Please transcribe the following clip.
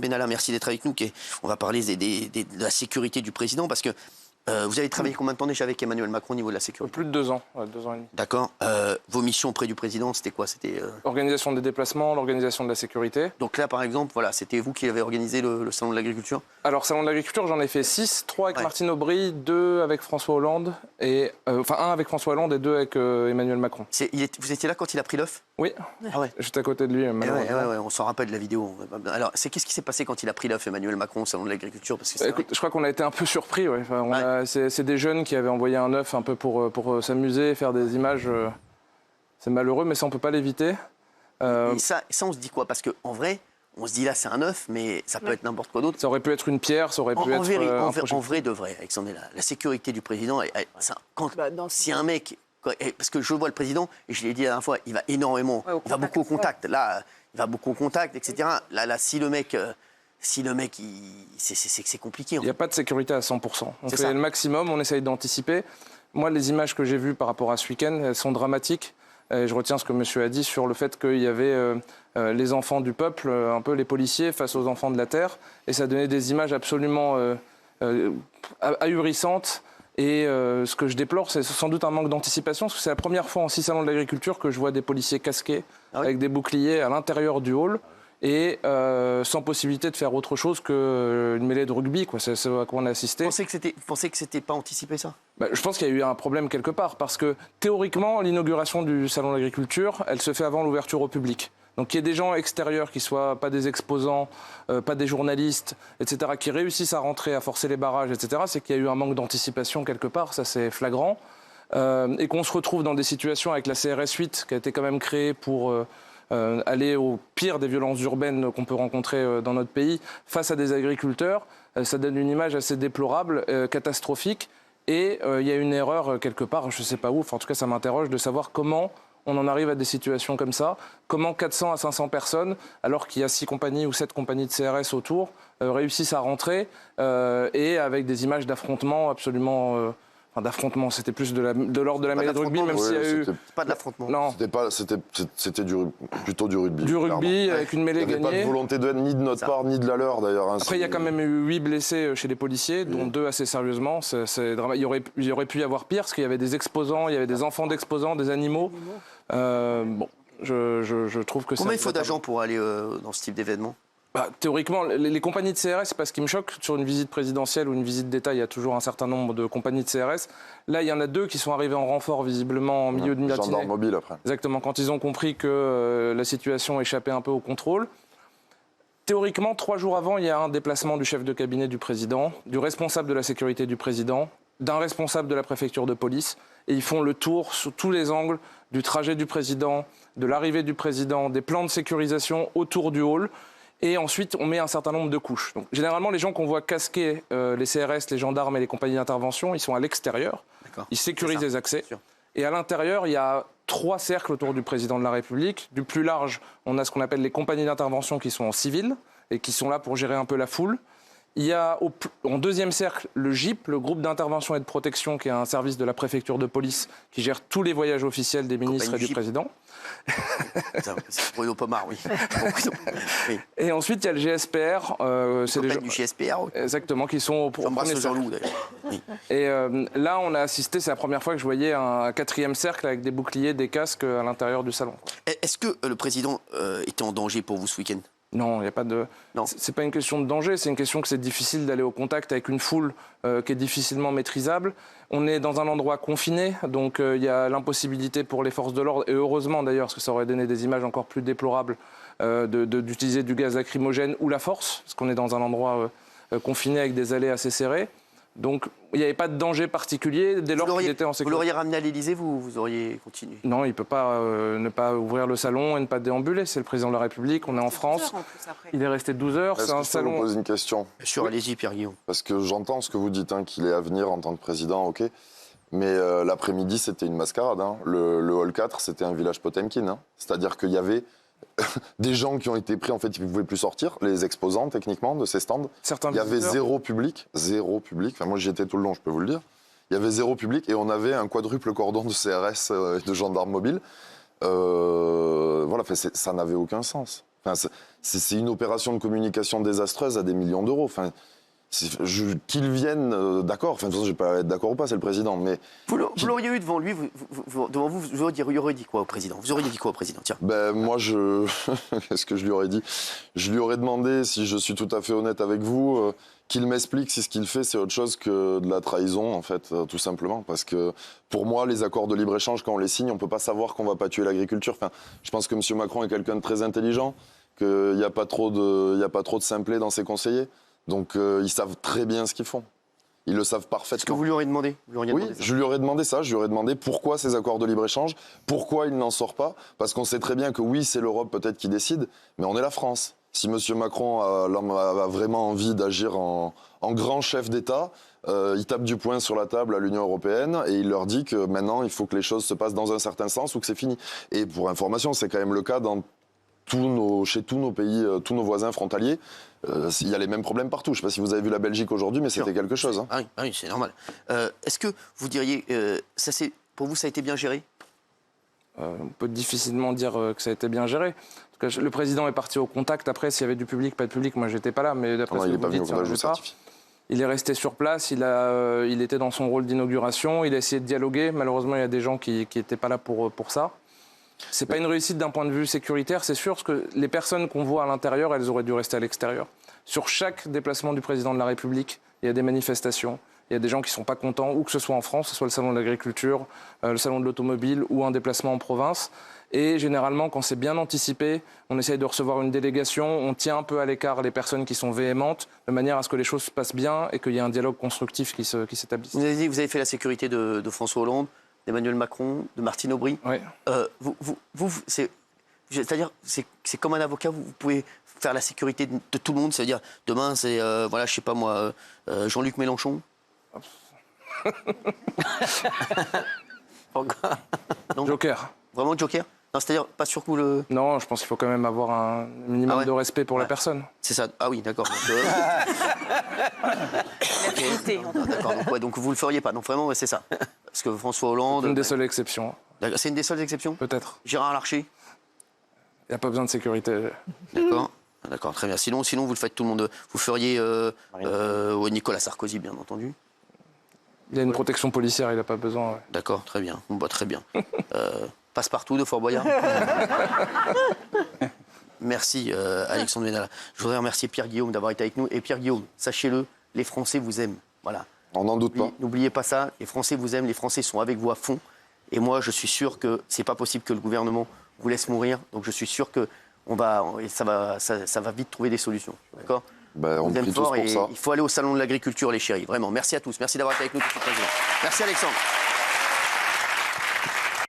Benalla, merci d'être avec nous. On va parler de la sécurité du président parce que vous avez travaillé combien de temps déjà avec Emmanuel Macron au niveau de la sécurité? Plus de 2 ans, 2 ans et demi. D'accord. Vos missions auprès du président, c'était quoi? C'était L'organisation des déplacements, l'organisation de la sécurité. Donc là, par exemple, voilà, c'était vous qui avez organisé le Salon de l'Agriculture? Alors, Salon de l'Agriculture, j'en ai fait 6, 3 avec Ouais. Martine Aubry, 2 avec François Hollande, enfin 1 avec François Hollande et 2 avec Emmanuel Macron. Vous étiez là quand il a pris l'œuf? Oui, Ah ouais. juste à côté de lui, malheureusement. Ouais, on s'en rappelle de la vidéo. Alors, qu'est-ce qui s'est passé quand il a pris l'œuf, Emmanuel Macron, au Salon de l'Agriculture? Parce que c'est Écoute, je crois qu'on a été un peu surpris. Ouais. Enfin, Ouais. c'est des jeunes qui avaient envoyé un œuf un peu pour s'amuser, faire des images. C'est malheureux, mais ça, on ne peut pas l'éviter. Et ça, on se dit quoi? Parce qu'en vrai, on se dit là, c'est un œuf, mais ça peut être n'importe quoi d'autre. Ça aurait pu être une pierre, ça aurait pu être En vrai de vrai, Alexandre, la sécurité du président, si un mec... Parce que je vois le président, et je l'ai dit la dernière fois, il va énormément, il va beaucoup au contact. Là, il va beaucoup au contact, etc. Là, si le mec, c'est compliqué. Il n'y a pas de sécurité à 100%. On fait ça. le maximum, on essaye d'anticiper. Moi, les images que j'ai vues par rapport à ce week-end, elles sont dramatiques. Et je retiens ce que monsieur a dit sur le fait qu'il y avait les enfants du peuple, un peu les policiers face aux enfants de la terre. Et ça donnait des images absolument ahurissantes. Et ce que je déplore, c'est sans doute un manque d'anticipation, parce que c'est la première fois en 6 salons de l'agriculture que je vois des policiers casqués, avec des boucliers à l'intérieur du hall, et sans possibilité de faire autre chose qu'une mêlée de rugby, quoi. C'est à quoi on a assisté. Vous pensez que c'était pas anticipé, ça? Je pense qu'il y a eu un problème quelque part, parce que théoriquement, l'inauguration du salon de l'agriculture, elle se fait avant l'ouverture au public. Donc qu'il y ait des gens extérieurs qui ne soient pas des exposants, pas des journalistes, etc., qui réussissent à rentrer, à forcer les barrages, etc., c'est qu'il y a eu un manque d'anticipation quelque part, ça c'est flagrant. Et qu'on se retrouve dans des situations avec la CRS 8, qui a été quand même créée pour aller au pire des violences urbaines qu'on peut rencontrer dans notre pays, face à des agriculteurs, ça donne une image assez déplorable, catastrophique. Et il y a une erreur quelque part, je ne sais pas où, en tout cas ça m'interroge de savoir comment on en arrive à des situations comme ça. Comment 400 à 500 personnes, alors qu'il y a 6 compagnies ou 7 compagnies de CRS autour, réussissent à rentrer et avec des images d'affrontements absolument... d'affrontement, c'était plus de l'ordre de la mêlée de rugby, même s'il y a eu... Pas de l'affrontement. Non. C'était plutôt du rugby. Du rugby, avec une mêlée gagnée. Il n'y avait pas de volonté de haine, ni de notre part, ni de la leur, d'ailleurs. Hein, après, il y a quand même eu 8 blessés chez les policiers, dont 2 assez sérieusement. Il y aurait pu y avoir pire, parce qu'il y avait des exposants, il y avait des enfants d'exposants, des animaux. Bon, je trouve que Combien il faut d'agents pour aller dans ce type d'événement? Théoriquement, les compagnies de CRS, c'est pas ce qui me choque. Sur une visite présidentielle ou une visite d'État, il y a toujours un certain nombre de compagnies de CRS. Là, il y en a 2 qui sont arrivées en renfort, visiblement, en milieu de matinée. Gendarmes mobiles, après. Exactement, quand ils ont compris que la situation échappait un peu au contrôle. Théoriquement, 3 jours avant, il y a un déplacement du chef de cabinet du président, du responsable de la sécurité du président, d'un responsable de la préfecture de police. Et ils font le tour sous tous les angles du trajet du président, de l'arrivée du président, des plans de sécurisation autour du hall. Et ensuite, on met un certain nombre de couches. Donc, généralement, les gens qu'on voit casquer, les CRS, les gendarmes et les compagnies d'intervention, ils sont à l'extérieur. Ils sécurisent les accès. Et à l'intérieur, il y a 3 cercles autour du président de la République. Du plus large, on a ce qu'on appelle les compagnies d'intervention qui sont en civil et qui sont là pour gérer un peu la foule. Il y a en deuxième cercle le GIP, le groupe d'intervention et de protection, qui est un service de la préfecture de police qui gère tous les voyages officiels des ministres et du président. C'est Bruno Pomar, oui. Et ensuite, il y a le GSPR. C'est les gens du GSPR. Okay. Exactement, qui sont au premier cercle. Oui. Et là, on a assisté, c'est la première fois que je voyais un 4e cercle avec des boucliers, des casques à l'intérieur du salon. Est-ce que le président était en danger pour vous ce week-end? Non, il n'y a pas de... C'est pas une question de danger, c'est une question que c'est difficile d'aller au contact avec une foule qui est difficilement maîtrisable. On est dans un endroit confiné, donc il y a l'impossibilité pour les forces de l'ordre, et heureusement d'ailleurs, parce que ça aurait donné des images encore plus déplorables, d'utiliser du gaz lacrymogène ou la force, parce qu'on est dans un endroit confiné avec des allées assez serrées. Donc il n'y avait pas de danger particulier dès lors qu'il était en sécurité. Vous l'auriez ramené à l'Élysée, vous auriez continué? Non, il ne peut pas ne pas ouvrir le salon et ne pas déambuler. C'est le président de la République, on est en France. Il est resté 12 heures. C'est un salon. Je peux vous poser une question? Bien sûr, allez-y, Pierre-Guillaume. Parce que j'entends ce que vous dites, hein, qu'il est à venir en tant que président, ok. Mais l'après-midi, c'était une mascarade. Hein. Le hall 4, c'était un village Potemkin. Hein. C'est-à-dire qu'il y avait des gens qui ont été pris, en fait, ils ne pouvaient plus sortir, les exposants, techniquement, de ces stands. Il y avait zéro public. Enfin, moi, j'y étais tout le long, je peux vous le dire. Il y avait 0 public et on avait un quadruple cordon de CRS et de gendarmes mobiles. Voilà, ça n'avait aucun sens. Enfin, c'est une opération de communication désastreuse à des millions d'euros. Enfin, qu'il vienne, d'accord. Enfin, de toute façon, je vais pas être d'accord ou pas, c'est le président. Mais vous l'auriez eu devant lui, vous auriez dit quoi au président? Vous auriez dit quoi au président? Tiens. Ben moi, qu'est-ce que je lui aurais dit? Je lui aurais demandé, si je suis tout à fait honnête avec vous, qu'il m'explique si ce qu'il fait c'est autre chose que de la trahison, en fait, tout simplement. Parce que pour moi, les accords de libre-échange, quand on les signe, on peut pas savoir qu'on va pas tuer l'agriculture. Enfin, je pense que M. Macron est quelqu'un de très intelligent, qu'il n'y a pas trop de simplet dans ses conseillers. Donc ils savent très bien ce qu'ils font. Ils le savent parfaitement. Est-ce que vous lui auriez demandé? Oui, je lui aurais demandé ça. Je lui aurais demandé pourquoi ces accords de libre-échange, pourquoi il n'en sort pas. Parce qu'on sait très bien que oui, c'est l'Europe peut-être qui décide, mais on est la France. Si M. Macron a vraiment envie d'agir en grand chef d'État, il tape du poing sur la table à l'Union européenne et il leur dit que maintenant, il faut que les choses se passent dans un certain sens ou que c'est fini. Et pour information, c'est quand même le cas chez tous nos pays, tous nos voisins frontaliers. Il y a les mêmes problèmes partout. Je ne sais pas si vous avez vu la Belgique aujourd'hui, mais c'était quelque chose. Hein. Ah oui, c'est normal. Est-ce que vous diriez, pour vous, ça a été bien géré? On peut difficilement dire que ça a été bien géré. En tout cas, le président est parti au contact. Après, s'il y avait du public, pas de public, moi, j'étais pas là. Mais d'après ce que vous dites, il est resté sur place. Il était dans son rôle d'inauguration. Il a essayé de dialoguer. Malheureusement, il y a des gens qui n'étaient pas là pour ça. C'est pas une réussite d'un point de vue sécuritaire, c'est sûr, parce que les personnes qu'on voit à l'intérieur, elles auraient dû rester à l'extérieur. Sur chaque déplacement du président de la République, il y a des manifestations, il y a des gens qui sont pas contents, ou que ce soit en France, que ce soit le salon de l'agriculture, le salon de l'automobile ou un déplacement en province. Et généralement, quand c'est bien anticipé, on essaye de recevoir une délégation, on tient un peu à l'écart les personnes qui sont véhémentes, de manière à ce que les choses se passent bien et qu'il y ait un dialogue constructif qui s'établisse. Vous avez dit que vous avez fait la sécurité de François Hollande, d'Emmanuel Macron, de Martine Aubry. Oui. C'est-à-dire, c'est comme un avocat, vous pouvez faire la sécurité de tout le monde. C'est-à-dire, demain, c'est, voilà, je sais pas moi, Jean-Luc Mélenchon. Joker. Vraiment Joker? Non, c'est-à-dire, pas sûr que vous le... Non, je pense qu'il faut quand même avoir un minimum de respect pour la personne. C'est ça. Ah oui, d'accord. Okay. D'accord, donc vous le feriez pas. Donc vraiment, c'est ça. Parce que François Hollande... C'est une des seules exceptions. C'est une des seules exceptions? Peut-être. Gérard Larcher? Il n'y a pas besoin de sécurité. D'accord. D'accord, très bien. Sinon, vous le faites tout le monde. Vous feriez Nicolas Sarkozy, bien entendu. Il y a une protection policière, il n'a pas besoin. Ouais. D'accord, très bien. Bon, bah, très bien. Passe-partout de Fort Boyard. Merci, Alexandre Benalla. Je voudrais remercier Pierre Guillaume d'avoir été avec nous. Et Pierre Guillaume, sachez-le, les Français vous aiment. Voilà. On n'en doute pas. N'oubliez pas ça. Les Français vous aiment. Les Français sont avec vous à fond. Et moi, je suis sûr que c'est pas possible que le gouvernement vous laisse mourir. Donc, je suis sûr que ça va vite trouver des solutions. D'accord? On prie tous pour ça. Il faut aller au salon de l'agriculture, les chéris. Vraiment. Merci à tous. Merci d'avoir été avec nous, Monsieur le Président. Merci, Alexandre.